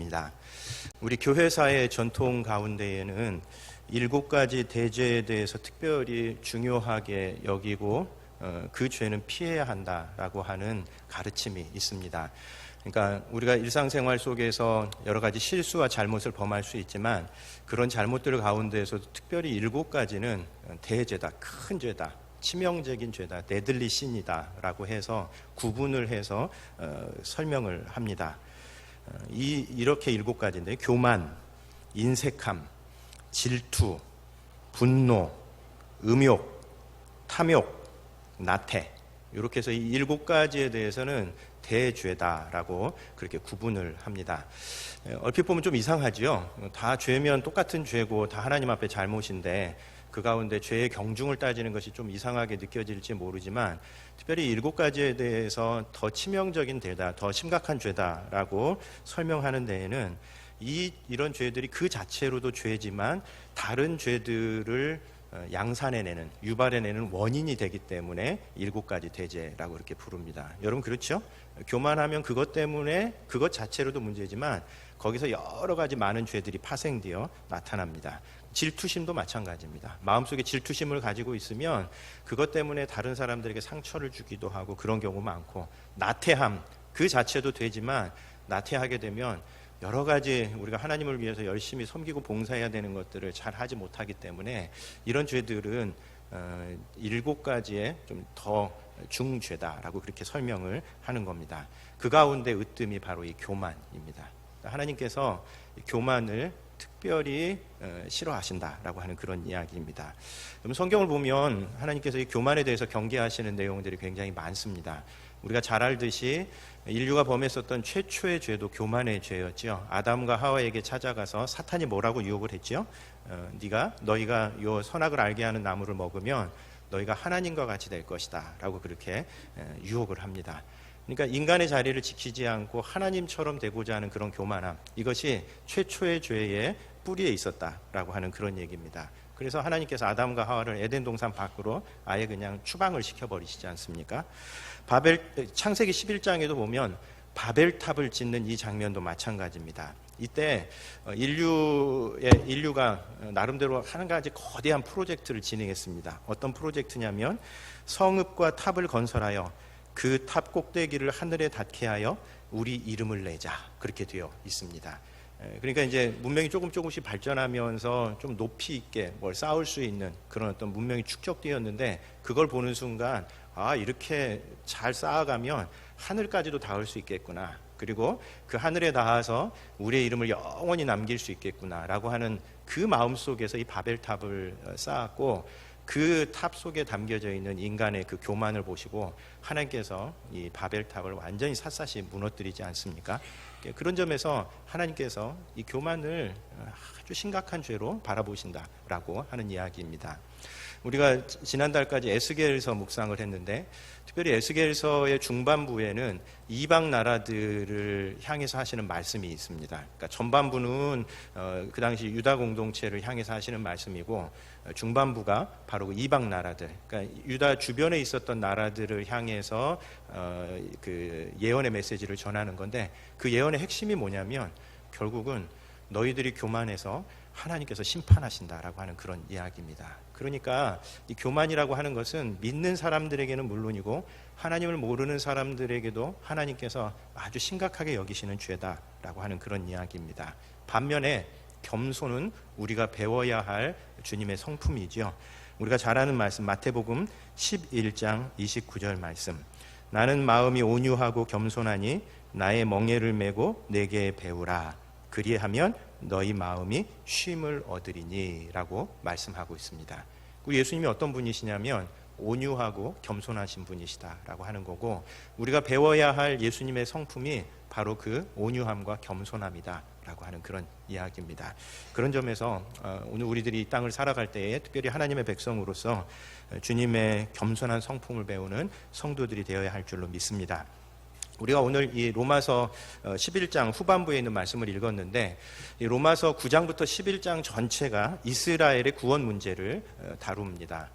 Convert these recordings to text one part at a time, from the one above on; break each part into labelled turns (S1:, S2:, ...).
S1: 있습니다. 우리 교회사의 전통 가운데에는 7가지 대죄에 대해서 특별히 중요하게 여기고 그 죄는 피해야 한다라고 하는 가르침이 있습니다. 그러니까 우리가 일상생활 속에서 여러 가지 실수와 잘못을 범할 수 있지만 그런 잘못들 가운데에서도 특별히 7가지는 대죄다, 큰 죄다, 치명적인 죄다, 데들리 신이다 라고 해서 구분을 해서 설명을 합니다. 이렇게 7가지인데 교만, 인색함, 질투, 분노, 음욕, 탐욕, 나태, 이렇게 해서 이 7가지에 대해서는 대죄다라고 그렇게 구분을 합니다. 얼핏 보면 좀 이상하지요. 다 죄면 똑같은 죄고 다 하나님 앞에 잘못인데 그 가운데 죄의 경중을 따지는 것이 좀 이상하게 느껴질지 모르지만 특별히 7가지에 대해서 더 치명적인 죄다, 더 심각한 죄다라고 설명하는 데에는 이런 죄들이 그 자체로도 죄지만 다른 죄들을 양산해내는, 유발해내는 원인이 되기 때문에 7가지 대죄라고 이렇게 부릅니다. 여러분 그렇죠? 교만하면 그것 때문에 그것 자체로도 문제지만 거기서 여러 가지 많은 죄들이 파생되어 나타납니다. 질투심도 마찬가지입니다. 마음속에 질투심을 가지고 있으면 그것 때문에 다른 사람들에게 상처를 주기도 하고 그런 경우 많고, 나태함 그 자체도 되지만 나태하게 되면 여러 가지 우리가 하나님을 위해서 열심히 섬기고 봉사해야 되는 것들을 잘 하지 못하기 때문에 이런 죄들은 7가지의 좀 더 중죄다라고 그렇게 설명을 하는 겁니다. 그 가운데 으뜸이 바로 이 교만입니다. 하나님께서 교만을 특별히 싫어하신다라고 하는 그런 이야기입니다. 성경을 보면 하나님께서 이 교만에 대해서 경계하시는 내용들이 굉장히 많습니다. 우리가 잘 알듯이 인류가 범했었던 최초의 죄도 교만의 죄였죠. 아담과 하와에게 찾아가서 사탄이 뭐라고 유혹을 했죠? 너희가 요 선악을 알게 하는 나무를 먹으면 너희가 하나님과 같이 될 것이다 라고 그렇게 유혹을 합니다. 그러니까 인간의 자리를 지키지 않고 하나님처럼 되고자 하는 그런 교만함, 이것이 최초의 죄의 뿌리에 있었다라고 하는 그런 얘기입니다. 그래서 하나님께서 아담과 하와를 에덴 동산 밖으로 아예 그냥 추방을 시켜버리시지 않습니까? 창세기 11장에도 보면 바벨탑을 짓는 이 장면도 마찬가지입니다. 이때 인류가 나름대로 한 가지 거대한 프로젝트를 진행했습니다. 어떤 프로젝트냐면 성읍과 탑을 건설하여 그 탑 꼭대기를 하늘에 닿게 하여 우리 이름을 내자, 그렇게 되어 있습니다. 그러니까 이제 문명이 조금씩 발전하면서 좀 높이 있게 뭘 쌓을 수 있는 그런 어떤 문명이 축적되었는데 그걸 보는 순간 이렇게 잘 쌓아가면 하늘까지도 닿을 수 있겠구나, 그리고 그 하늘에 닿아서 우리의 이름을 영원히 남길 수 있겠구나 라고 하는 그 마음 속에서 이 바벨탑을 쌓았고, 그 탑 속에 담겨져 있는 인간의 그 교만을 보시고 하나님께서 이 바벨탑을 완전히 샅샅이 무너뜨리지 않습니까? 그런 점에서 하나님께서 이 교만을 아주 심각한 죄로 바라보신다라고 하는 이야기입니다. 우리가 지난달까지 에스겔서 묵상을 했는데 특별히 에스겔서의 중반부에는 이방 나라들을 향해서 하시는 말씀이 있습니다. 그러니까 전반부는 그 당시 유다 공동체를 향해서 하시는 말씀이고 중반부가 바로 이방 나라들, 그러니까 유다 주변에 있었던 나라들을 향해서 그 예언의 메시지를 전하는 건데, 그 예언의 핵심이 뭐냐면 결국은 너희들이 교만해서 하나님께서 심판하신다라고 하는 그런 이야기입니다. 그러니까 이 교만이라고 하는 것은 믿는 사람들에게는 물론이고 하나님을 모르는 사람들에게도 하나님께서 아주 심각하게 여기시는 죄다라고 하는 그런 이야기입니다. 반면에 겸손은 우리가 배워야 할 주님의 성품이죠. 우리가 잘 아는 말씀, 마태복음 11장 29절 말씀. 나는 마음이 온유하고 겸손하니 나의 멍에를 메고 내게 배우라. 그리하면 너희 마음이 쉼을 얻으리니 라고 말씀하고 있습니다. 예수님이 어떤 분이시냐면 온유하고 겸손하신 분이시다라고 하는 거고, 우리가 배워야 할 예수님의 성품이 바로 그 온유함과 겸손함이다 라고 하는 그런 이야기입니다. 그런 점에서 오늘 우리들이 이 땅을 살아갈 때에 특별히 하나님의 백성으로서 주님의 겸손한 성품을 배우는 성도들이 되어야 할 줄로 믿습니다. 우리가 오늘 이 로마서 11장 후반부에 있는 말씀을 읽었는데, 이 로마서 9장부터 11장 전체가 이스라엘의 구원 문제를 다룹니다.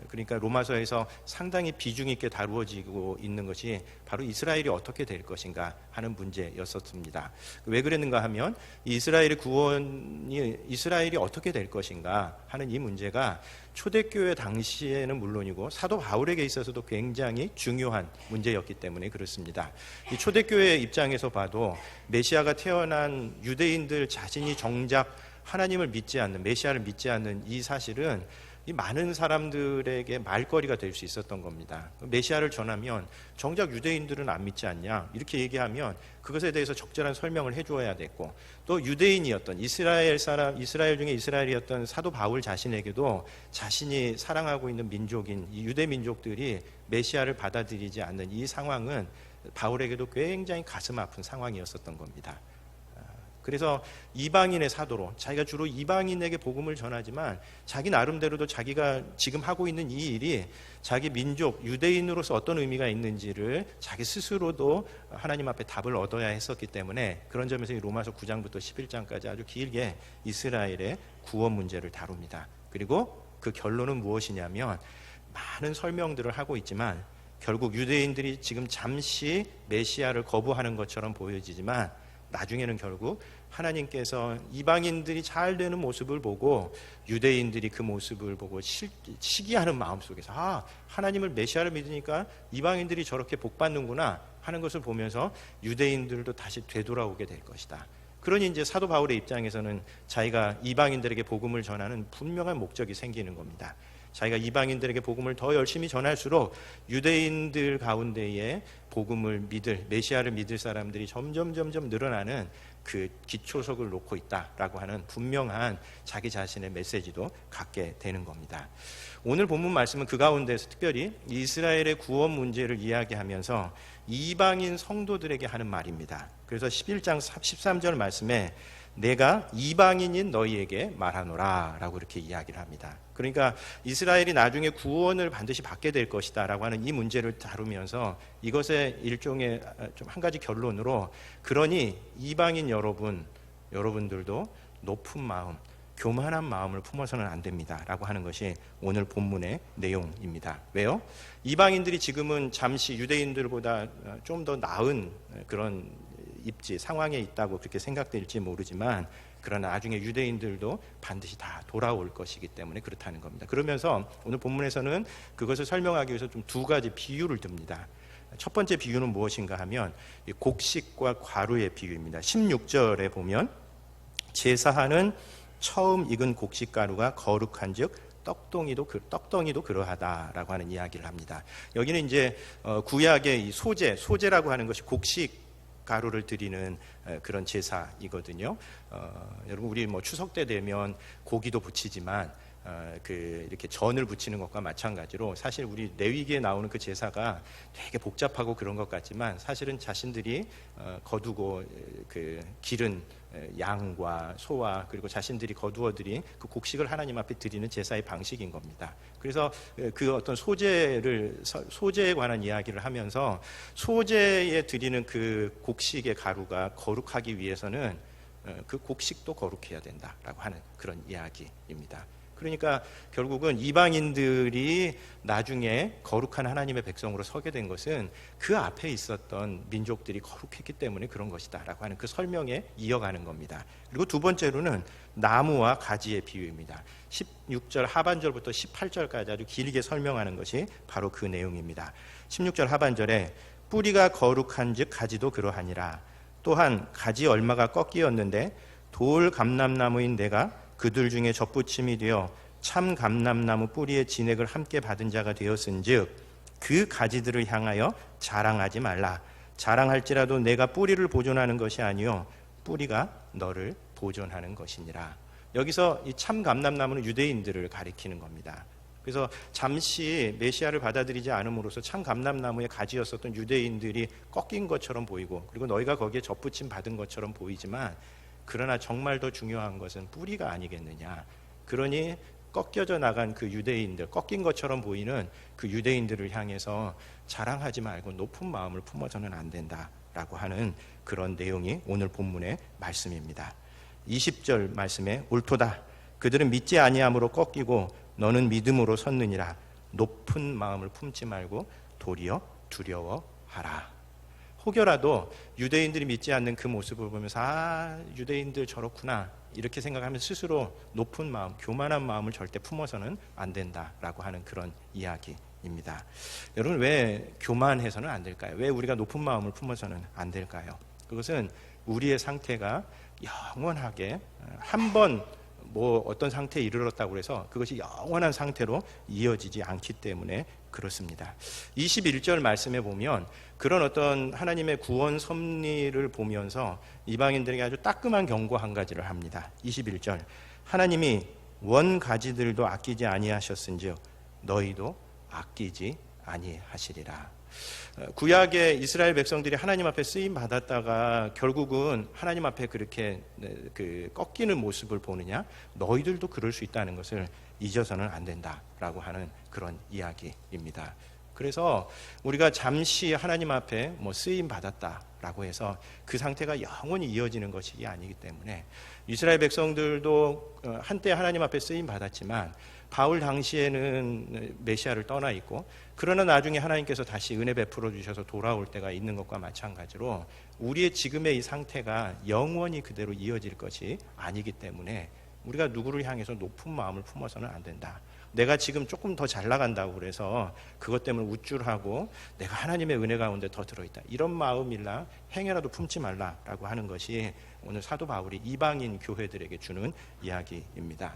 S1: 그러니까 로마서에서 상당히 비중 있게 다루어지고 있는 것이 바로 이스라엘이 어떻게 될 것인가 하는 문제였었습니다. 왜 그랬는가 하면 이스라엘의 구원이 이스라엘이 어떻게 될 것인가 하는 이 문제가 초대교회 당시에는 물론이고 사도 바울에게 있어서도 굉장히 중요한 문제였기 때문에 그렇습니다. 이 초대교회 입장에서 봐도 메시아가 태어난 유대인들 자신이 정작 하나님을 믿지 않는, 메시아를 믿지 않는 이 사실은 이 많은 사람들에게 말거리가 될 수 있었던 겁니다. 메시아를 전하면 정작 유대인들은 안 믿지 않냐 이렇게 얘기하면 그것에 대해서 적절한 설명을 해줘야 됐고, 또 유대인이었던 이스라엘 중에 이스라엘이었던 사도 바울 자신에게도 자신이 사랑하고 있는 민족인 이 유대 민족들이 메시아를 받아들이지 않는 이 상황은 바울에게도 굉장히 가슴 아픈 상황이었었던 겁니다. 그래서 이방인의 사도로 자기가 주로 이방인에게 복음을 전하지만 자기 나름대로도 자기가 지금 하고 있는 이 일이 자기 민족 유대인으로서 어떤 의미가 있는지를 자기 스스로도 하나님 앞에 답을 얻어야 했었기 때문에 그런 점에서 로마서 9장부터 11장까지 아주 길게 이스라엘의 구원 문제를 다룹니다. 그리고 그 결론은 무엇이냐면 많은 설명들을 하고 있지만 결국 유대인들이 지금 잠시 메시아를 거부하는 것처럼 보여지지만 나중에는 결국 하나님께서 이방인들이 잘 되는 모습을 보고 유대인들이 그 모습을 보고 시기하는 마음속에서 하나님을 메시아를 믿으니까 이방인들이 저렇게 복받는구나 하는 것을 보면서 유대인들도 다시 되돌아오게 될 것이다. 그러니 이제 사도 바울의 입장에서는 자기가 이방인들에게 복음을 전하는 분명한 목적이 생기는 겁니다. 자기가 이방인들에게 복음을 더 열심히 전할수록 유대인들 가운데에 복음을 믿을, 메시아를 믿을 사람들이 점점 늘어나는 그 기초석을 놓고 있다라고 하는 분명한 자기 자신의 메시지도 갖게 되는 겁니다. 오늘 본문 말씀은 그 가운데서 특별히 이스라엘의 구원 문제를 이야기하면서 이방인 성도들에게 하는 말입니다. 그래서 11장 13절 말씀에 내가 이방인인 너희에게 말하노라 라고 이렇게 이야기를 합니다. 그러니까 이스라엘이 나중에 구원을 반드시 받게 될 것이다 라고 하는 이 문제를 다루면서 이것의 일종의 좀 한 가지 결론으로, 그러니 이방인 여러분들도 높은 마음, 교만한 마음을 품어서는 안 됩니다 라고 하는 것이 오늘 본문의 내용입니다. 왜요? 이방인들이 지금은 잠시 유대인들보다 좀 더 나은 그런 입지, 상황에 있다고 그렇게 생각될지 모르지만 그러나 나중에 유대인들도 반드시 다 돌아올 것이기 때문에 그렇다는 겁니다. 그러면서 오늘 본문에서는 그것을 설명하기 위해서 좀 두 가지 비유를 듭니다. 첫 번째 비유는 무엇인가 하면 곡식과 과루의 비유입니다. 16절에 보면 제사하는 처음 익은 곡식가루가 거룩한즉 떡덩이도 그러하다라고 하는 이야기를 합니다. 여기는 이제 구약의 이 소제라고 하는 것이 곡식 가루를 드리는 그런 제사이거든요. 여러분 우리 뭐 추석 때 되면 고기도 부치지만 이렇게 전을 부치는 것과 마찬가지로 사실 우리 레위기에 나오는 그 제사가 되게 복잡하고 그런 것 같지만 사실은 자신들이 거두고 기른 양과 소와 그리고 자신들이 거두어들인 그 곡식을 하나님 앞에 드리는 제사의 방식인 겁니다. 그래서 그 어떤 소제에 관한 이야기를 하면서 소제에 드리는 그 곡식의 가루가 거룩하기 위해서는 그 곡식도 거룩해야 된다라고 하는 그런 이야기입니다. 그러니까 결국은 이방인들이 나중에 거룩한 하나님의 백성으로 서게 된 것은 그 앞에 있었던 민족들이 거룩했기 때문에 그런 것이다 라고 하는 그 설명에 이어가는 겁니다. 그리고 두 번째로는 나무와 가지의 비유입니다. 16절 하반절부터 18절까지 아주 길게 설명하는 것이 바로 그 내용입니다. 16절 하반절에 뿌리가 거룩한 즉 가지도 그러하니라. 또한 가지 얼마가 꺾이었는데 돌 감람나무인 내가 그들 중에 접붙임이 되어 참 감람나무 뿌리의 진액을 함께 받은 자가 되었은즉 그 가지들을 향하여 자랑하지 말라. 자랑할지라도 내가 뿌리를 보존하는 것이 아니요 뿌리가 너를 보존하는 것이니라. 여기서 이 참 감람나무는 유대인들을 가리키는 겁니다. 그래서 잠시 메시아를 받아들이지 않음으로써 참 감람나무의 가지였었던 유대인들이 꺾인 것처럼 보이고 그리고 너희가 거기에 접붙임 받은 것처럼 보이지만 그러나 정말 더 중요한 것은 뿌리가 아니겠느냐. 그러니 꺾여져 나간 그 유대인들, 꺾인 것처럼 보이는 그 유대인들을 향해서 자랑하지 말고 높은 마음을 품어서는 안 된다라고 하는 그런 내용이 오늘 본문의 말씀입니다. 20절 말씀에 옳도다. 그들은 믿지 아니함으로 꺾이고 너는 믿음으로 섰느니라. 높은 마음을 품지 말고 도리어 두려워하라. 혹여라도 유대인들이 믿지 않는 그 모습을 보면서 유대인들 저렇구나 이렇게 생각하면서 스스로 높은 마음, 교만한 마음을 절대 품어서는 안 된다라고 하는 그런 이야기입니다. 여러분, 왜 교만해서는 안 될까요? 왜 우리가 높은 마음을 품어서는 안 될까요? 그것은 우리의 상태가 영원하게 한번 어떤 상태에 이르렀다고 해서 그것이 영원한 상태로 이어지지 않기 때문에 그렇습니다. 21절 말씀에 보면 그런 어떤 하나님의 구원 섭리를 보면서 이방인들에게 아주 따끔한 경고 한 가지를 합니다. 21절, 하나님이 원가지들도 아끼지 아니하셨은즉 너희도 아끼지 아니하시리라. 구약의 이스라엘 백성들이 하나님 앞에 쓰임 받았다가 결국은 하나님 앞에 그렇게 꺾이는 모습을 보느냐? 너희들도 그럴 수 있다는 것을 잊어서는 안 된다라고 하는 그런 이야기입니다. 그래서 우리가 잠시 하나님 앞에 쓰임 받았다라고 해서 그 상태가 영원히 이어지는 것이 아니기 때문에 이스라엘 백성들도 한때 하나님 앞에 쓰임 받았지만 바울 당시에는 메시아를 떠나 있고, 그러나 나중에 하나님께서 다시 은혜 베풀어 주셔서 돌아올 때가 있는 것과 마찬가지로 우리의 지금의 이 상태가 영원히 그대로 이어질 것이 아니기 때문에 우리가 누구를 향해서 높은 마음을 품어서는 안 된다. 내가 지금 조금 더 잘 나간다고 그래서 그것 때문에 우쭐하고 내가 하나님의 은혜 가운데 더 들어있다, 이런 마음이나 행여라도 품지 말라라고 하는 것이 오늘 사도 바울이 이방인 교회들에게 주는 이야기입니다.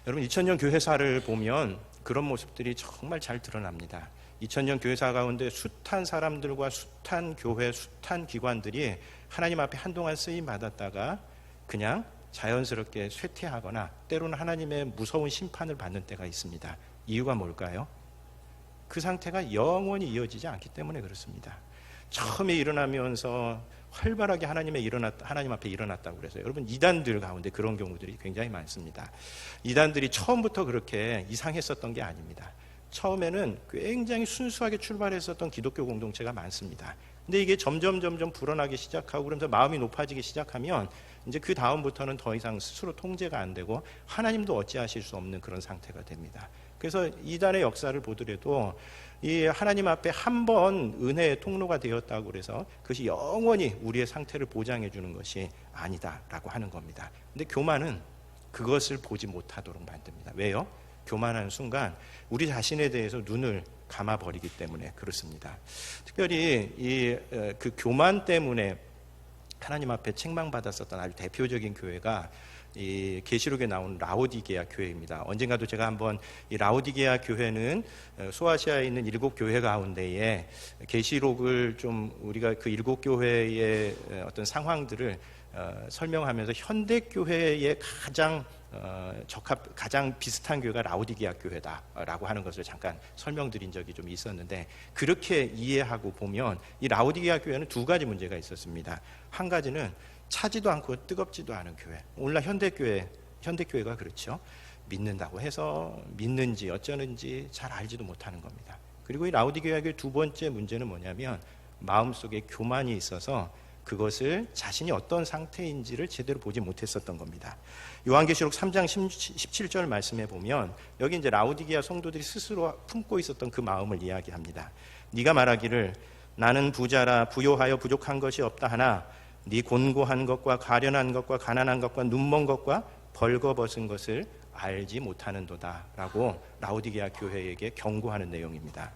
S1: 여러분, 2000년 교회사를 보면 그런 모습들이 정말 잘 드러납니다. 2000년 교회사 가운데 숱한 사람들과 숱한 교회, 숱한 기관들이 하나님 앞에 한동안 쓰임 받았다가 그냥 자연스럽게 쇠퇴하거나 때로는 하나님의 무서운 심판을 받는 때가 있습니다. 이유가 뭘까요? 그 상태가 영원히 이어지지 않기 때문에 그렇습니다. 처음에 일어나면서 활발하게 하나님 앞에 일어났다고 그래서 여러분, 이단들 가운데 그런 경우들이 굉장히 많습니다. 이단들이 처음부터 그렇게 이상했었던 게 아닙니다. 처음에는 굉장히 순수하게 출발했었던 기독교 공동체가 많습니다. 근데 이게 점점 불어나기 시작하고 그러면서 마음이 높아지기 시작하면 이제 그 다음부터는 더 이상 스스로 통제가 안 되고 하나님도 어찌하실 수 없는 그런 상태가 됩니다. 그래서 이단의 역사를 보더라도 이 하나님 앞에 한 번 은혜의 통로가 되었다고 그래서 그것이 영원히 우리의 상태를 보장해 주는 것이 아니다라고 하는 겁니다. 근데 교만은 그것을 보지 못하도록 만듭니다. 왜요? 교만하는 순간 우리 자신에 대해서 눈을 감아버리기 때문에 그렇습니다. 특별히 그 교만 때문에 하나님 앞에 책망받았었던 아주 대표적인 교회가 이 계시록에 나온 라오디게아 교회입니다. 언젠가도 제가 한번 이 라오디게아 교회는 소아시아에 있는 7교회 가운데에 계시록을 좀 우리가 그 7교회의 어떤 상황들을 설명하면서 현대 교회의 가장 가장 비슷한 교회가 라오디게아 교회다라고 하는 것을 잠깐 설명드린 적이 좀 있었는데, 그렇게 이해하고 보면 이 라오디게아 교회는 두 가지 문제가 있었습니다. 한 가지는 차지도 않고 뜨겁지도 않은 교회. 오늘날 현대교회가 그렇죠. 믿는다고 해서 믿는지 어쩌는지 잘 알지도 못하는 겁니다. 그리고 이 라오디게아 교회 두 번째 문제는 뭐냐면 마음속에 교만이 있어서 그것을 자신이 어떤 상태인지를 제대로 보지 못했었던 겁니다. 요한계시록 3장 17절 말씀에 보면 여기 이제 라오디게아 성도들이 스스로 품고 있었던 그 마음을 이야기합니다. 네가 말하기를 나는 부자라 부요하여 부족한 것이 없다 하나 네 곤고한 것과 가련한 것과 가난한 것과 눈먼 것과 벌거벗은 것을 알지 못하는도다 라고 라오디게아 교회에게 경고하는 내용입니다.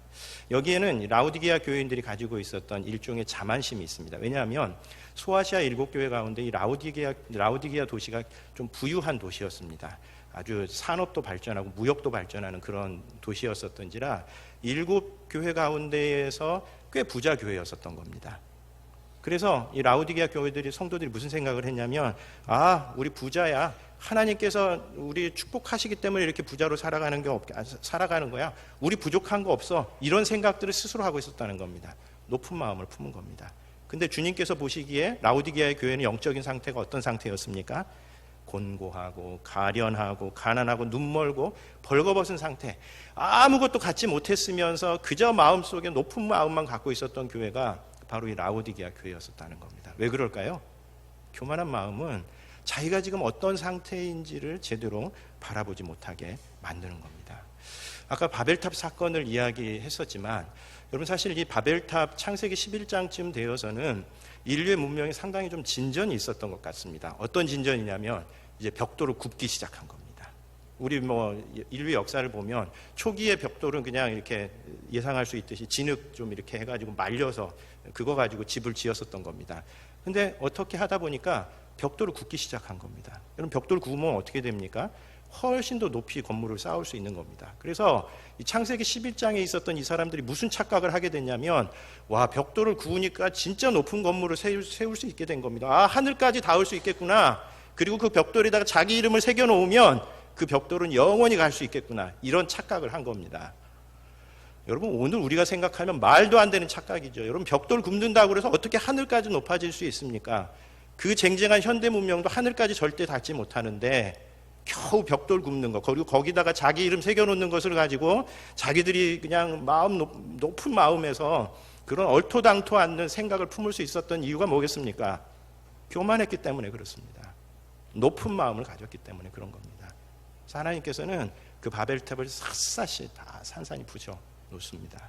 S1: 여기에는 라오디게아 교회인들이 가지고 있었던 일종의 자만심이 있습니다. 왜냐하면 소아시아 7교회 가운데 이 라오디게아 도시가 좀 부유한 도시였습니다. 아주 산업도 발전하고 무역도 발전하는 그런 도시였었던지라 7교회 가운데에서 꽤 부자 교회였었던 겁니다. 그래서 이 라오디게아 교회들이 성도들이 무슨 생각을 했냐면, 우리 부자야, 하나님께서 우리 축복하시기 때문에 이렇게 부자로 살아가는 거야, 우리 부족한 거 없어, 이런 생각들을 스스로 하고 있었다는 겁니다. 높은 마음을 품은 겁니다. 근데 주님께서 보시기에 라오디게아의 교회는 영적인 상태가 어떤 상태였습니까? 곤고하고 가련하고 가난하고 눈멀고 벌거벗은 상태, 아무것도 갖지 못했으면서 그저 마음속에 높은 마음만 갖고 있었던 교회가 바로 이 라오디게아 교회였었다는 겁니다. 왜 그럴까요? 교만한 마음은 자기가 지금 어떤 상태인지를 제대로 바라보지 못하게 만드는 겁니다. 아까 바벨탑 사건을 이야기했었지만 여러분 사실 이 바벨탑 창세기 11장쯤 되어서는 인류의 문명이 상당히 좀 진전이 있었던 것 같습니다. 어떤 진전이냐면 이제 벽돌을 굽기 시작한 겁니다. 우리 인류 역사를 보면 초기의 벽돌은 그냥 이렇게 예상할 수 있듯이 진흙 좀 이렇게 해가지고 말려서 그거 가지고 집을 지었었던 겁니다. 근데 어떻게 하다 보니까 벽돌을 굽기 시작한 겁니다. 여러분 벽돌 구우면 어떻게 됩니까? 훨씬 더 높이 건물을 쌓을 수 있는 겁니다. 그래서 이 창세기 11장에 있었던 이 사람들이 무슨 착각을 하게 됐냐면 와 벽돌을 구우니까 진짜 높은 건물을 세울 수 있게 된 겁니다. 아 하늘까지 닿을 수 있겠구나. 그리고 그 벽돌에다가 자기 이름을 새겨놓으면 그 벽돌은 영원히 갈 수 있겠구나. 이런 착각을 한 겁니다. 여러분 오늘 우리가 생각하면 말도 안 되는 착각이죠. 여러분 벽돌 굽는다고 해서 어떻게 하늘까지 높아질 수 있습니까? 그 쟁쟁한 현대 문명도 하늘까지 절대 닿지 못하는데 겨우 벽돌 굽는 거, 그리고 거기다가 자기 이름 새겨놓는 것을 가지고 자기들이 그냥 높은 마음에서 그런 얼토당토 않는 생각을 품을 수 있었던 이유가 뭐겠습니까? 교만했기 때문에 그렇습니다. 높은 마음을 가졌기 때문에 그런 겁니다. 하나님께서는 그 바벨탑을 샅샅이 다 산산이 부셔 놓습니다.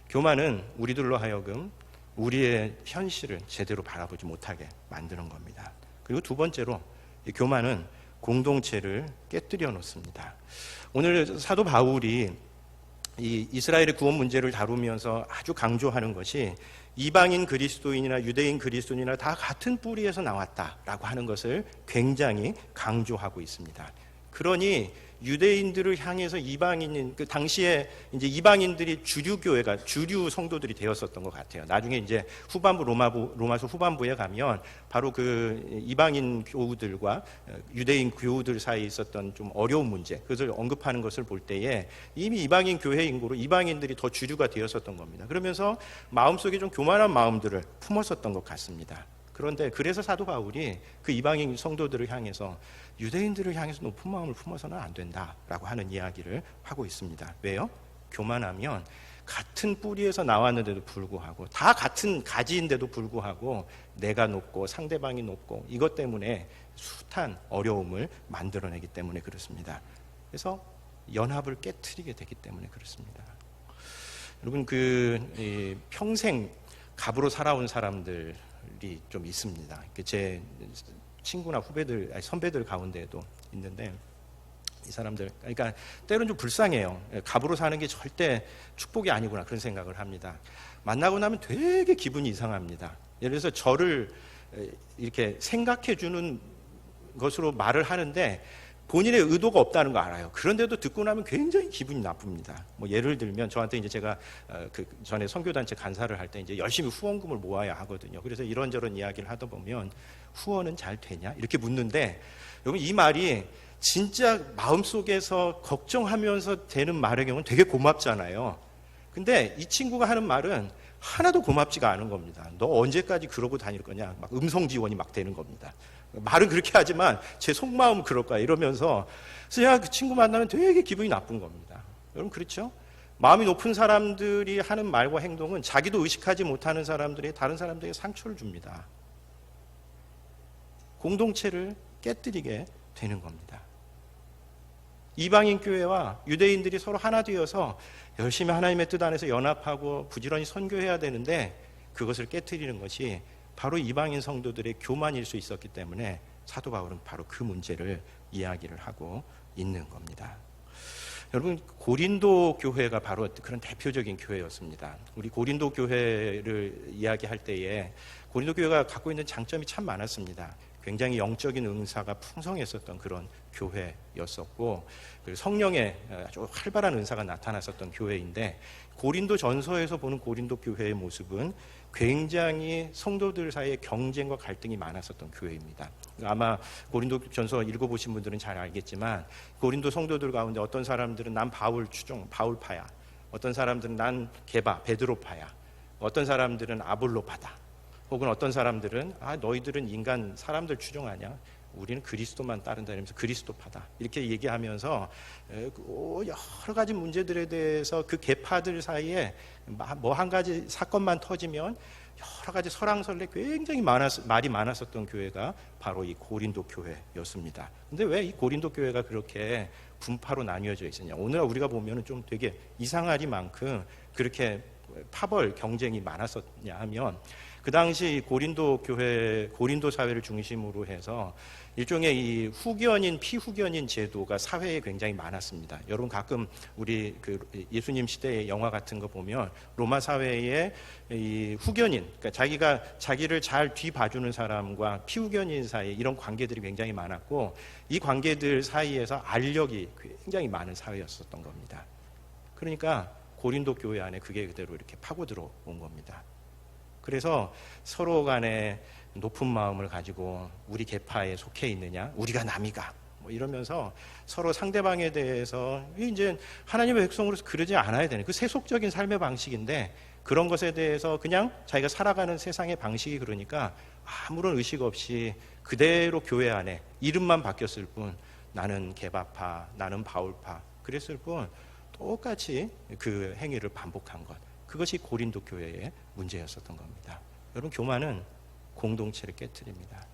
S1: 교만은 우리들로 하여금 우리의 현실을 제대로 바라보지 못하게 만드는 겁니다. 그리고 두 번째로 이 교만은 공동체를 깨뜨려 놓습니다. 오늘 사도 바울이 이 이스라엘의 구원 문제를 다루면서 아주 강조하는 것이 이방인 그리스도인이나 유대인 그리스도인이나 다 같은 뿌리에서 나왔다라고 하는 것을 굉장히 강조하고 있습니다. 그러니 유대인들을 향해서 이방인인 그 당시에 이제 이방인들이 주류 교회가 주류 성도들이 되었었던 것 같아요. 나중에 이제 후반부 로마서 후반부에 가면 바로 그 이방인 교우들과 유대인 교우들 사이에 있었던 좀 어려운 문제 그것을 언급하는 것을 볼 때에 이미 이방인 교회 인구로 이방인들이 더 주류가 되었었던 겁니다. 그러면서 마음속에 좀 교만한 마음들을 품었었던 것 같습니다. 그런데 그래서 사도 바울이 그 이방인 성도들을 향해서 유대인들을 향해서 높은 마음을 품어서는 안 된다라고 하는 이야기를 하고 있습니다. 왜요? 교만하면 같은 뿌리에서 나왔는데도 불구하고 다 같은 가지인데도 불구하고 내가 높고 상대방이 높고 이것 때문에 숱한 어려움을 만들어내기 때문에 그렇습니다. 그래서 연합을 깨트리게 되기 때문에 그렇습니다. 여러분 평생 갑으로 살아온 사람들이 좀 있습니다. 제 친구나 선배들 가운데에도 있는데 이 사람들 그러니까 때로는 좀 불쌍해요. 갑으로 사는 게 절대 축복이 아니구나 그런 생각을 합니다. 만나고 나면 되게 기분이 이상합니다. 예를 들어서 저를 이렇게 생각해 주는 것으로 말을 하는데 본인의 의도가 없다는 거 알아요. 그런데도 듣고 나면 굉장히 기분이 나쁩니다. 예를 들면 저한테 이제 제가 그 전에 선교단체 간사를 할 때 이제 열심히 후원금을 모아야 하거든요. 그래서 이런저런 이야기를 하다 보면 후원은 잘 되냐 이렇게 묻는데 여러분 이 말이 진짜 마음속에서 걱정하면서 되는 말의 경우는 되게 고맙잖아요. 근데 이 친구가 하는 말은 하나도 고맙지가 않은 겁니다. 너 언제까지 그러고 다닐 거냐 막 음성 지원이 막 되는 겁니다. 말은 그렇게 하지만 제 속마음은 그럴 거야 이러면서 그래서 그 친구 만나면 되게 기분이 나쁜 겁니다. 여러분 그렇죠? 마음이 높은 사람들이 하는 말과 행동은 자기도 의식하지 못하는 사람들이 다른 사람들에게 상처를 줍니다. 공동체를 깨뜨리게 되는 겁니다. 이방인 교회와 유대인들이 서로 하나 되어서 열심히 하나님의 뜻 안에서 연합하고 부지런히 선교해야 되는데 그것을 깨뜨리는 것이 바로 이방인 성도들의 교만일 수 있었기 때문에 사도 바울은 바로 그 문제를 이야기를 하고 있는 겁니다. 여러분 고린도 교회가 바로 그런 대표적인 교회였습니다. 우리 고린도 교회를 이야기할 때에 고린도 교회가 갖고 있는 장점이 참 많았습니다. 굉장히 영적인 은사가 풍성했었던 그런 교회였었고 그리고 성령의 아주 활발한 은사가 나타났었던 교회인데 고린도 전서에서 보는 고린도 교회의 모습은 굉장히 성도들 사이에 경쟁과 갈등이 많았었던 교회입니다. 아마 고린도 전서 읽어보신 분들은 잘 알겠지만 고린도 성도들 가운데 어떤 사람들은 난 바울파야, 어떤 사람들은 난 게바, 베드로파야, 어떤 사람들은 아볼로파다, 혹은 어떤 사람들은 너희들은 인간 사람들 추종하냐, 우리는 그리스도만 따른다 이러면서 그리스도파다 이렇게 얘기하면서 여러 가지 문제들에 대해서 그 계파들 사이에 뭐 한 가지 사건만 터지면 여러 가지 설왕설래 굉장히 말이 많았었던 교회가 바로 이 고린도 교회였습니다. 근데 왜 이 고린도 교회가 그렇게 분파로 나뉘어져 있었냐? 오늘날 우리가 보면 좀 되게 이상하리만큼 그렇게 파벌 경쟁이 많았었냐 하면, 그 당시 고린도 교회, 고린도 사회를 중심으로 해서 일종의 이 후견인, 피후견인 제도가 사회에 굉장히 많았습니다. 여러분 가끔 우리 그 예수님 시대의 영화 같은 거 보면 로마 사회에 이 후견인, 그러니까 자기를 잘 뒤봐주는 사람과 피후견인 사이 이런 관계들이 굉장히 많았고, 이 관계들 사이에서 알력이 굉장히 많은 사회였었던 겁니다. 그러니까 고린도 교회 안에 그게 그대로 이렇게 파고 들어온 겁니다. 그래서 서로 간에 높은 마음을 가지고 우리 계파에 속해 있느냐, 우리가 남이가 뭐 이러면서 서로 상대방에 대해서, 이제 하나님의 백성으로서 그러지 않아야 되는 그 세속적인 삶의 방식인데, 그런 것에 대해서 그냥 자기가 살아가는 세상의 방식이 그러니까 아무런 의식 없이 그대로 교회 안에 이름만 바뀌었을 뿐, 나는 계바파, 나는 바울파 그랬을 뿐 똑같이 그 행위를 반복한 것, 그것이 고린도 교회의 문제였었던 겁니다. 여러분, 교만은 공동체를 깨트립니다.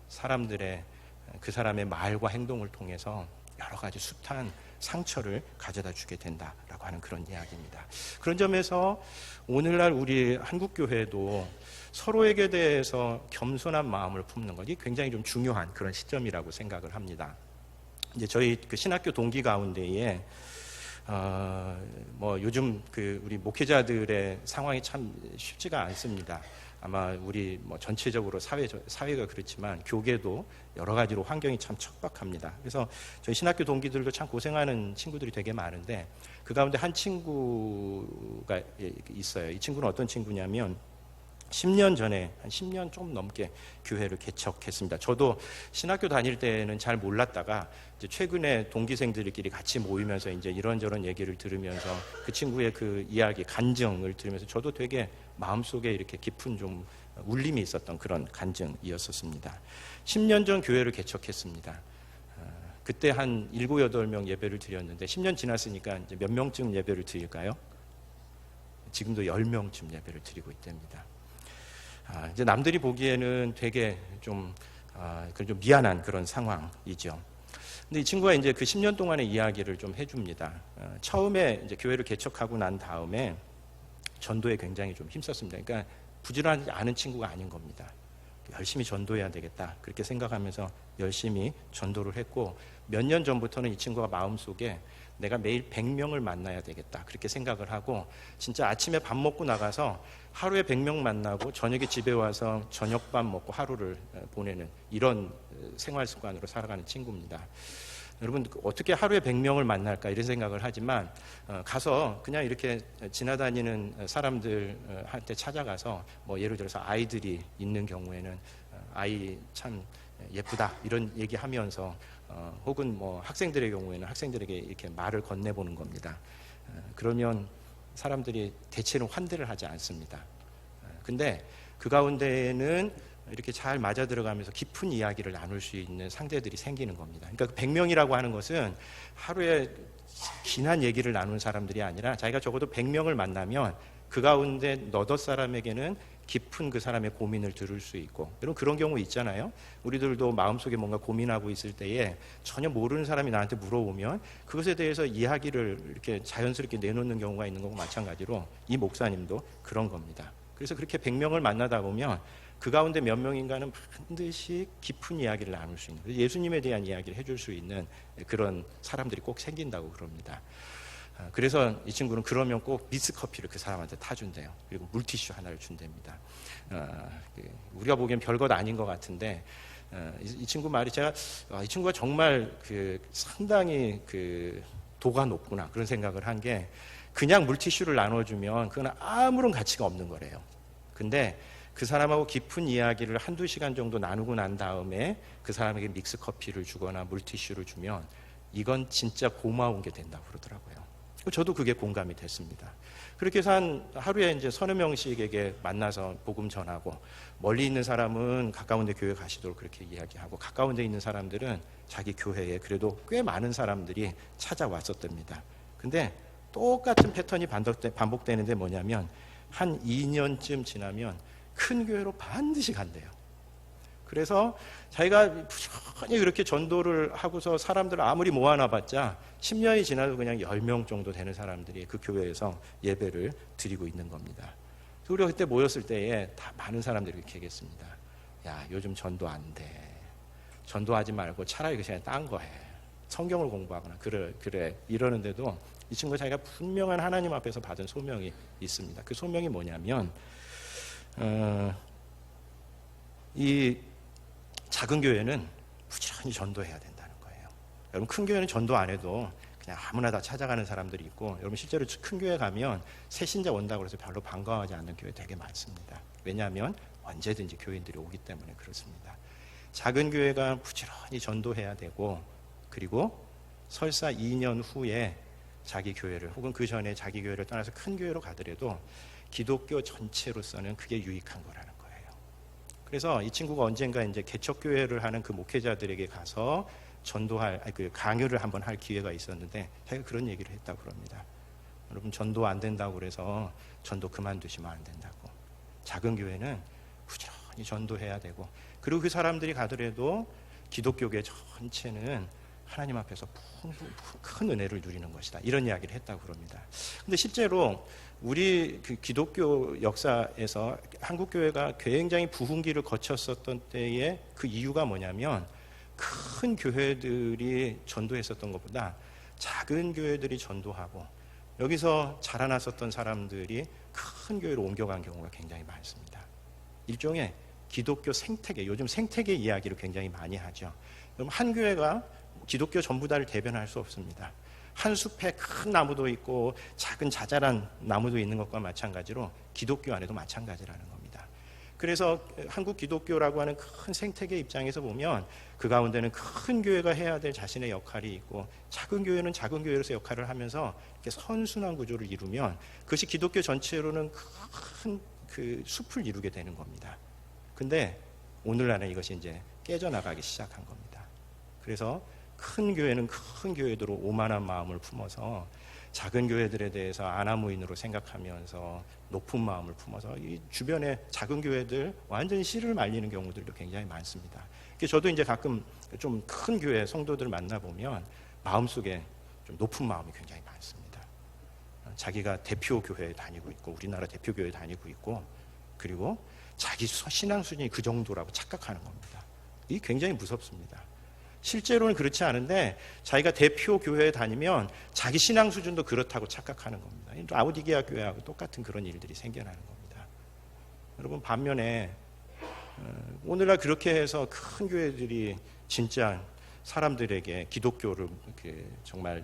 S1: 사람들의, 그 사람의 말과 행동을 통해서 여러 가지 숱한 상처를 가져다 주게 된다라고 하는 그런 이야기입니다. 그런 점에서 오늘날 우리 한국교회도 서로에게 대해서 겸손한 마음을 품는 것이 굉장히 좀 중요한 그런 시점이라고 생각을 합니다. 이제 저희 그 신학교 동기 가운데에 뭐 요즘 그 우리 목회자들의 상황이 참 쉽지가 않습니다. 아마 우리 뭐 전체적으로 사회가 그렇지만 교계도 여러 가지로 환경이 참 척박합니다. 그래서 저희 신학교 동기들도 참 고생하는 친구들이 되게 많은데, 그 가운데 한 친구가 있어요. 이 친구는 어떤 친구냐면 10년 전에, 한 10년 좀 넘게 교회를 개척했습니다. 저도 신학교 다닐 때는 잘 몰랐다가 이제 최근에 동기생들끼리 같이 모이면서 이제 이런저런 얘기를 들으면서 그 친구의 그 이야기, 간증을 들으면서 저도 되게 마음속에 이렇게 깊은 좀 울림이 있었던 그런 간증이었었습니다. 10년 전 교회를 개척했습니다. 그때 한 7, 8명 예배를 드렸는데 10년 지났으니까 이제 몇 명쯤 예배를 드릴까요? 지금도 10명쯤 예배를 드리고 있답니다. 이제 남들이 보기에는 되게 좀 미안한 그런 상황이죠. 근데 이 친구가 이제 그 10년 동안의 이야기를 좀 해줍니다. 처음에 이제 교회를 개척하고 난 다음에 전도에 굉장히 좀 힘썼습니다. 그러니까 부지런하지 않은 친구가 아닌 겁니다. 열심히 전도해야 되겠다 그렇게 생각하면서 열심히 전도를 했고, 몇 년 전부터는 이 친구가 마음속에 내가 매일 100명을 만나야 되겠다 그렇게 생각을 하고, 진짜 아침에 밥 먹고 나가서 하루에 100명 만나고 저녁에 집에 와서 저녁밥 먹고 하루를 보내는 이런 생활 습관으로 살아가는 친구입니다. 여러분, 어떻게 하루에 100명을 만날까 이런 생각을 하지만 가서 그냥 이렇게 지나다니는 사람들한테 찾아가서 뭐 예를 들어서 아이들이 있는 경우에는 아이 참 예쁘다 이런 얘기하면서 혹은 뭐 학생들의 경우에는 학생들에게 이렇게 말을 건네보는 겁니다. 그러면 사람들이 대체로 환대를 하지 않습니다. 근데 그 가운데에는 이렇게 잘 맞아 들어가면서 깊은 이야기를 나눌 수 있는 상대들이 생기는 겁니다. 그러니까 100명이라고 하는 것은 하루에 긴한 얘기를 나누는 사람들이 아니라 자기가 적어도 100명을 만나면 그 가운데 너덧 사람에게는 깊은 그 사람의 고민을 들을 수 있고, 여러분 그런 경우 있잖아요. 우리들도 마음속에 뭔가 고민하고 있을 때에 전혀 모르는 사람이 나한테 물어보면 그것에 대해서 이야기를 이렇게 자연스럽게 내놓는 경우가 있는 거고, 마찬가지로 이 목사님도 그런 겁니다. 그래서 그렇게 100명을 만나다 보면 그 가운데 몇 명인가는 반드시 깊은 이야기를 나눌 수 있는, 예수님에 대한 이야기를 해줄 수 있는 그런 사람들이 꼭 생긴다고 그럽니다. 그래서 이 친구는 그러면 꼭 미스커피를 그 사람한테 타준대요. 그리고 물티슈 하나를 준답니다. 우리가 보기엔 별것 아닌 것 같은데 이 친구 말이, 제가 이 친구가 정말 상당히 도가 높구나 그런 생각을 한 게, 그냥 물티슈를 나눠주면 그건 아무런 가치가 없는 거래요. 근데 그 사람하고 깊은 이야기를 한두 시간 정도 나누고 난 다음에 그 사람에게 믹스커피를 주거나 물티슈를 주면 이건 진짜 고마운 게 된다고 그러더라고요. 저도 그게 공감이 됐습니다. 그렇게 해서 하루에 이제 서너 명씩에게 만나서 복음 전하고, 멀리 있는 사람은 가까운 데 교회 가시도록 그렇게 이야기하고, 가까운 데 있는 사람들은 자기 교회에 그래도 꽤 많은 사람들이 찾아왔었답니다. 근데 똑같은 패턴이 반복되는데 뭐냐면 한 2년쯤 지나면 큰 교회로 반드시 간대요. 그래서 자기가 부지런히 그렇게 전도를 하고서 사람들을 아무리 모아놔봤자 10년이 지나도 그냥 10명 정도 되는 사람들이 그 교회에서 예배를 드리고 있는 겁니다. 우리가 그때 모였을 때에 다 많은 사람들이 이렇게 얘기했습니다. 야, 요즘 전도 안 돼. 전도하지 말고 차라리 그냥 딴 거 해. 성경을 공부하거나 그래 이러는데도 이 친구가 자기가 분명한 하나님 앞에서 받은 소명이 있습니다. 그 소명이 뭐냐면 이 작은 교회는 부지런히 전도해야 된다는 거예요. 여러분, 큰 교회는 전도 안 해도 그냥 아무나 다 찾아가는 사람들이 있고, 여러분 실제로 큰 교회 가면 새 신자 온다고 해서 별로 반가워하지 않는 교회 되게 많습니다. 왜냐하면 언제든지 교인들이 오기 때문에 그렇습니다. 작은 교회가 부지런히 전도해야 되고, 그리고 설사 2년 후에 자기 교회를 혹은 그 전에 자기 교회를 떠나서 큰 교회로 가더라도 기독교 전체로서는 그게 유익한 거라는 거예요. 그래서 이 친구가 언젠가 이제 개척교회를 하는 그 목회자들에게 가서 전도할 그 강요를 한번 할 기회가 있었는데 자기가 그런 얘기를 했다고 그럽니다. 여러분, 전도 안 된다고 그래서 전도 그만두시면 안 된다고. 작은 교회는 부지런히 전도해야 되고, 그리고 그 사람들이 가더라도 기독교계 전체는 하나님 앞에서 큰 은혜를 누리는 것이다. 이런 이야기를 했다고 그럽니다. 근데 실제로 우리 그 기독교 역사에서 한국 교회가 굉장히 부흥기를 거쳤었던 때에 그 이유가 뭐냐면, 큰 교회들이 전도했었던 것보다 작은 교회들이 전도하고 여기서 자라났었던 사람들이 큰 교회로 옮겨간 경우가 굉장히 많습니다. 일종의 기독교 생태계, 요즘 생태계 이야기를 굉장히 많이 하죠. 그럼 한 교회가 기독교 전부 다를 대변할 수 없습니다. 한 숲에 큰 나무도 있고 작은 자잘한 나무도 있는 것과 마찬가지로 기독교 안에도 마찬가지라는 겁니다. 그래서 한국 기독교라고 하는 큰 생태계 입장에서 보면 그 가운데는 큰 교회가 해야 될 자신의 역할이 있고, 작은 교회는 작은 교회로서 역할을 하면서 이렇게 선순환 구조를 이루면 그것이 기독교 전체로는 큰 그 숲을 이루게 되는 겁니다. 근데 오늘날은 이것이 이제 깨져나가기 시작한 겁니다. 그래서 큰 교회는 큰 교회대로 오만한 마음을 품어서 작은 교회들에 대해서 아나무인으로 생각하면서 높은 마음을 품어서 이 주변의 작은 교회들 완전히 씨를 말리는 경우들도 굉장히 많습니다. 저도 이제 가끔 좀 큰 교회 성도들 만나보면 마음속에 좀 높은 마음이 굉장히 많습니다. 자기가 대표 교회에 다니고 있고, 우리나라 대표 교회에 다니고 있고, 그리고 자기 신앙 수준이 그 정도라고 착각하는 겁니다. 이게 굉장히 무섭습니다. 실제로는 그렇지 않은데 자기가 대표 교회에 다니면 자기 신앙 수준도 그렇다고 착각하는 겁니다. 라오디게아 교회하고 똑같은 그런 일들이 생겨나는 겁니다. 여러분, 반면에 오늘날 그렇게 해서 큰 교회들이 진짜 사람들에게 기독교를 정말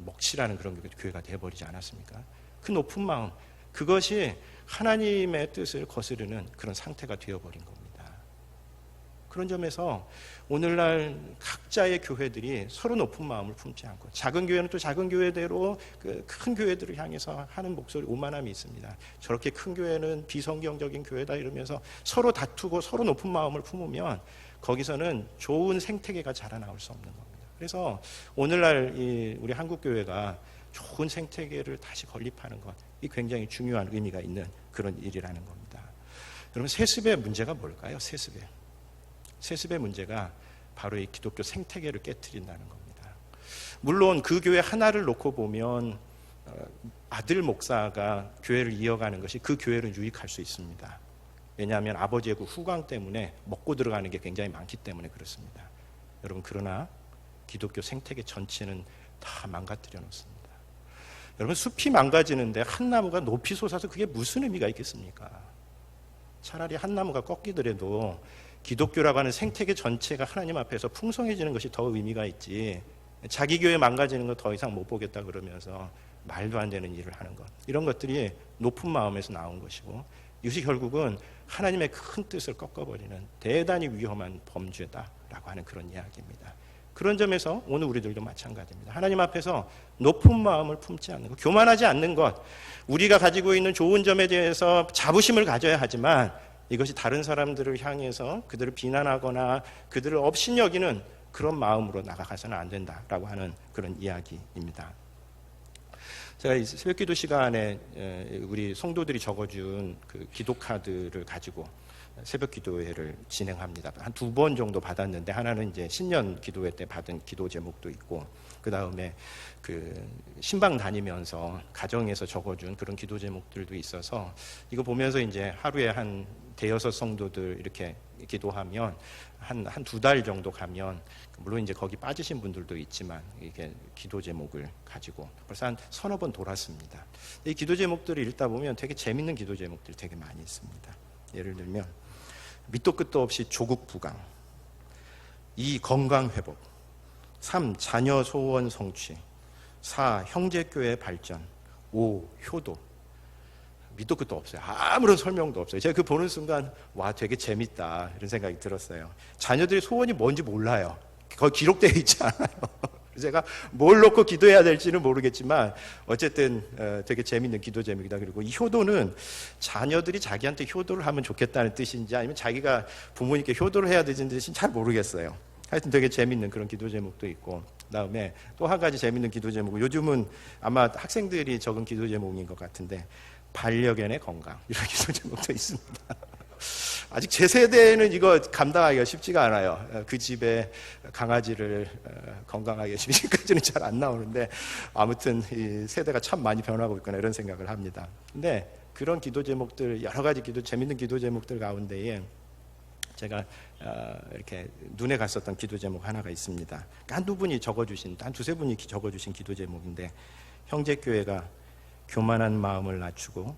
S1: 먹칠하는 그런 교회가 되어버리지 않았습니까? 그 높은 마음, 그것이 하나님의 뜻을 거스르는 그런 상태가 되어버린 겁니다. 그런 점에서 오늘날 각자의 교회들이 서로 높은 마음을 품지 않고, 작은 교회는 또 작은 교회대로 그 큰 교회들을 향해서 하는 목소리, 오만함이 있습니다. 저렇게 큰 교회는 비성경적인 교회다 이러면서 서로 다투고 서로 높은 마음을 품으면 거기서는 좋은 생태계가 자라나올 수 없는 겁니다. 그래서 오늘날 우리 한국 교회가 좋은 생태계를 다시 건립하는 것, 이 굉장히 중요한 의미가 있는 그런 일이라는 겁니다. 여러분, 세습의 문제가 뭘까요? 세습의 문제가 바로 이 기독교 생태계를 깨트린다는 겁니다. 물론 그 교회 하나를 놓고 보면 아들 목사가 교회를 이어가는 것이 그 교회를 유익할 수 있습니다. 왜냐하면 아버지의 그 후광 때문에 먹고 들어가는 게 굉장히 많기 때문에 그렇습니다. 여러분, 그러나 기독교 생태계 전체는 다 망가뜨려 놓습니다. 여러분, 숲이 망가지는데 한 나무가 높이 솟아서 그게 무슨 의미가 있겠습니까? 차라리 한 나무가 꺾이더라도 기독교라고 하는 생태계 전체가 하나님 앞에서 풍성해지는 것이 더 의미가 있지, 자기 교회 망가지는 거 더 이상 못 보겠다 그러면서 말도 안 되는 일을 하는 것, 이런 것들이 높은 마음에서 나온 것이고, 이것이 결국은 하나님의 큰 뜻을 꺾어버리는 대단히 위험한 범죄다라고 하는 그런 이야기입니다. 그런 점에서 오늘 우리들도 마찬가지입니다. 하나님 앞에서 높은 마음을 품지 않는 것, 교만하지 않는 것, 우리가 가지고 있는 좋은 점에 대해서 자부심을 가져야 하지만 이것이 다른 사람들을 향해서 그들을 비난하거나 그들을 업신여기는 그런 마음으로 나아가서는 안 된다라고 하는 그런 이야기입니다. 제가 이 새벽기도 시간에 우리 성도들이 적어준 그 기도 카드를 가지고 새벽기도회를 진행합니다. 한 2번 정도 받았는데, 하나는 이제 신년 기도회 때 받은 기도 제목도 있고, 그 다음에 그 신방 다니면서 가정에서 적어준 그런 기도 제목들도 있어서, 이거 보면서 이제 하루에 한 대여섯 성도들 이렇게 기도하면 한 2달 정도 가면, 물론 이제 거기 빠지신 분들도 있지만, 이게 기도 제목을 가지고 벌써 한 3-4번 돌았습니다. 이 기도 제목들을 읽다 보면 되게 재밌는 기도 제목들이 되게 많이 있습니다. 예를 들면 밑도 끝도 없이 조국 부강, 2. 건강 회복, 3. 자녀 소원 성취, 4. 형제교회 발전, 5. 효도. 밑도 끝도 없어요. 아무런 설명도 없어요. 제가 그 보는 순간 와, 되게 재밌다 이런 생각이 들었어요. 자녀들의 소원이 뭔지 몰라요. 거기 기록되어 있지 않아요. 제가 뭘 놓고 기도해야 될지는 모르겠지만 어쨌든 되게 재밌는 기도 제목이다. 그리고 이 효도는 자녀들이 자기한테 효도를 하면 좋겠다는 뜻인지, 아니면 자기가 부모님께 효도를 해야 되는 뜻인지 잘 모르겠어요. 하여튼 되게 재밌는 그런 기도 제목도 있고, 그다음에 또 한 가지 재밌는 기도 제목은, 요즘은 아마 학생들이 적은 기도 제목인 것 같은데, 반려견의 건강, 이런 기도 제목도 있습니다. 아직 제 세대는 이거 감당하기가 쉽지가 않아요. 그 집에 강아지를 건강하게 지금까지는 잘 안 나오는데, 아무튼 이 세대가 참 많이 변하고 있구나 이런 생각을 합니다. 근데 그런 기도 제목들, 여러 가지 재밌는 기도 제목들 가운데에 제가 이렇게 눈에 갔었던 기도 제목 하나가 있습니다. 한두 분이 적어주신, 한 2-3분이 적어주신 기도 제목인데, 형제교회가 교만한 마음을 낮추고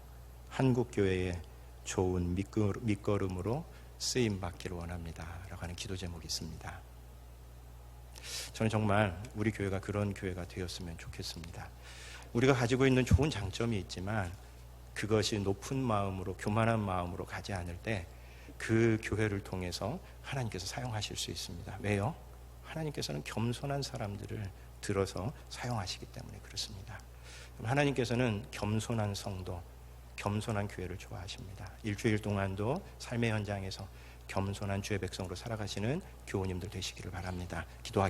S1: 한국교회의 좋은 밑거름으로 쓰임받기를 원합니다 라고 하는 기도 제목이 있습니다. 저는 정말 우리 교회가 그런 교회가 되었으면 좋겠습니다. 우리가 가지고 있는 좋은 장점이 있지만 그것이 높은 마음으로, 교만한 마음으로 가지 않을 때 그 교회를 통해서 하나님께서 사용하실 수 있습니다. 왜요? 하나님께서는 겸손한 사람들을 들어서 사용하시기 때문에 그렇습니다. 하나님께서는 겸손한 성도, 겸손한 교회를 좋아하십니다. 일주일 동안도 삶의 현장에서 겸손한 주의 백성으로 살아가시는 교우님들 되시기를 바랍니다. 기도하겠습니다.